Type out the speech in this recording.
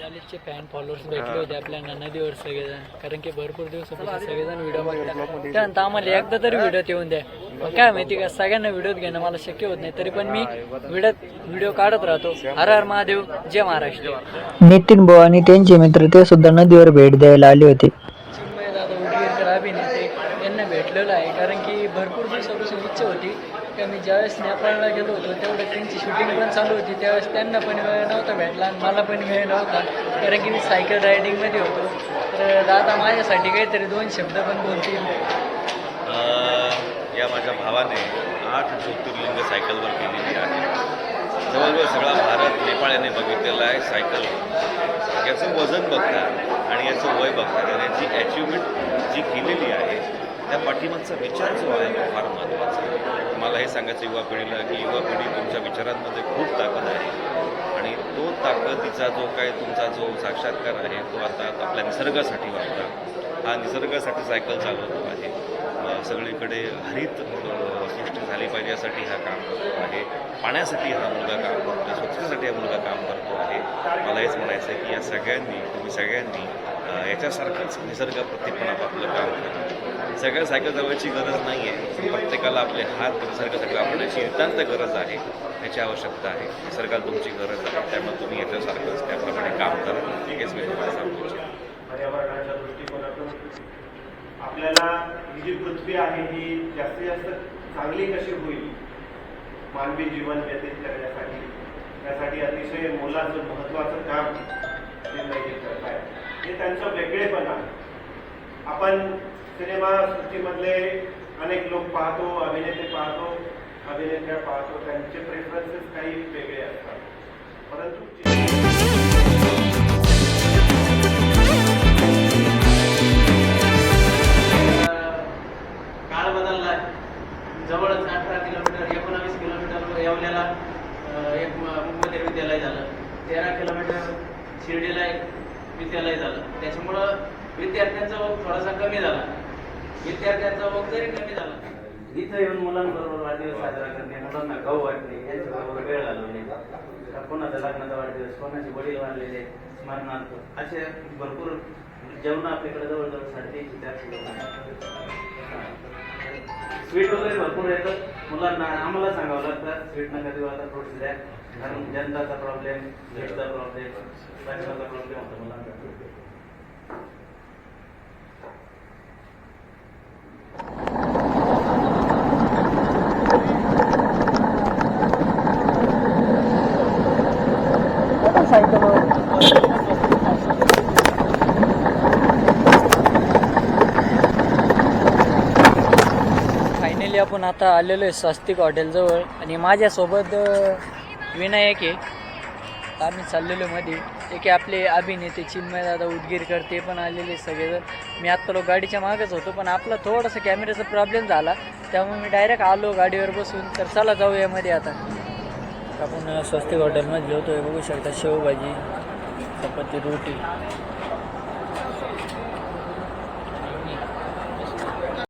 कॉलेजचे fan followers भेटले होते आपल्याला नदीवर सगळेजण, कारण की भरपूर दिवसापासून सगळेजण व्हिडिओ बघतात. त्यानंतर आम्हाला एकदा तरी व्हिडिओ येऊन द्या. मग काय माहिती का, सगळ्यांना व्हिडिओ घेणं मला शक्य होत नाही, तरी पण मी व्हिडिओ काढत राहतो. हर हर महादेव, जय महाराष्ट्र. नितीन भाऊ आणि त्यांचे मित्र ते सुद्धा नदीवर भेट द्यायला आले होते. चिन्मय दादा उदगीरकर अभिनेते यांना भेटलेलं आहे, कारण की भरपूर दिवसापासून इच्छा होती का मी ज्यावेळेस नेपाळला गेलो होतो तेवढं त्यांची शूटिंग पण चालू होती, त्यावेळेस त्यांना पण वेळ नव्हता भेटला आणि मला पण वेळ नव्हता, कारण की मी सायकल रायडिंगमध्ये होतो. तर दादा माझ्यासाठी काहीतरी 2 शब्द पण बोलतील. या माझ्या भावाने 8 ज्योतिर्लिंग सायकलवर केलेली आहे. जवळजवळ सगळा भारत नेपाळ याने बघितलेला आहे. सायकल याचं वजन बघता आणि याचं वय बघता त्याने जी अचिव्हमेंट जी केलेली आहे त्या पाठीमागचा विचार जो आहे तो फार महत्त्वाचा आहे. मला हे सांगायचं युवा पिढीला की युवा पिढी तुमच्या विचारांमध्ये खूप ताकद आहे आणि तो ताकदीचा जो काय तुमचा जो साक्षात्कार आहे तो आता आपल्या निसर्गासाठी वापरा. हा निसर्गासाठी सायकल चालवतो आहे. सगळीकडे हरित सृष्टी झाली पाहिजे यासाठी हा काम करतो आहे. पाण्यासाठी हा मुलगा काम करतो, स्वच्छतेसाठी हा मुलगा काम करतो आहे. मला हेच म्हणायचं आहे की या सगळ्यांनी तुम्ही सगळ्यांनी याच्यासारखंच निसर्गाप्रती पण आपलं काम करा. सगळ्या सायकल जवळची गरज नाही आहे. प्रत्येकाला आपले हात निसर्गासाठी वापरण्याची नितांत गरज आहे, याची आवश्यकता आहे. निसर्गाला तुमची गरज आहे, त्यामुळे तुम्ही याच्यासारखंच त्याप्रमाणे काम करा. हेच मी तुम्हाला सांगू इच्छितो. पर्यावरणाच्या दृष्टिकोनातून आपल्याला ही जी पृथ्वी आहे ही जास्तीत जास्त चांगली कशी होईल मानवी जीवन व्यतीत करण्यासाठी, त्यासाठी अतिशय मोलाचं महत्त्वाचं काम ते करत आहे. हे त्यांचं वेगळेपण आहे. आपण सिनेमा सृष्टीमधले अनेक लोक पाहतो, अभिनेते पाहतो, अभिनेत्या पाहतो, त्यांचे प्रेफरन्सेस काही वेगळे असतात, परंतु काळ बदलला. जवळच 18 किलोमीटर 19 किलोमीटर येवल्याला एक मुंबई विद्यालय झालं, 13 किलोमीटर शिर्डीला एक विद्यालय झालं. त्याच्यामुळं विद्यार्थ्यांचा ओघ थोडासा कमी झाला. विद्यार्थ्यांचा ओघ जरी कमी झाला, इथं येऊन मुलांबरोबर वाढदिवस साजरा करणे, मुलांना गाऊ वाटणे, यांच्याबरोबर वेळ घालवणे, कोणाचा लग्नाचा वाढदिवस, कोणाचे वडील वाढलेले स्मरणार्थ, असे भरपूर जेवण आपल्याकडे जवळजवळ 350 स्वीट वगैरे भरपूर येतात. मुलांना आम्हाला सांगावं लागतं स्वीट नका देऊ, आता फ्रुट्स द्या, कारण जनताचा प्रॉब्लेम, भेटचा प्रॉब्लेम, पैशाचा प्रॉब्लेम होता मुलांना. फायनली आपण आता आलेलो आहे स्वस्तिक हॉटेलजवळ आणि माझ्यासोबत विनायक आहे. आम्ही चाललेलो मध्ये एक आपले अभिनेते चिन्मय दादा उदगीरकर ते पण आलेले सगळेजण. मी आत्ता लोक गाडीच्या मागच होतो, पण आपला थोडासा कॅमेऱ्याचा प्रॉब्लेम झाला, त्यामुळे मी डायरेक्ट आलो गाडीवर बसून. तर चला जाऊया मध्ये. आता आपण स्वस्तिक हॉटेलमध्ये जेवतो आहे, बघू शकता शेवभाजी, चपाती, रोटी.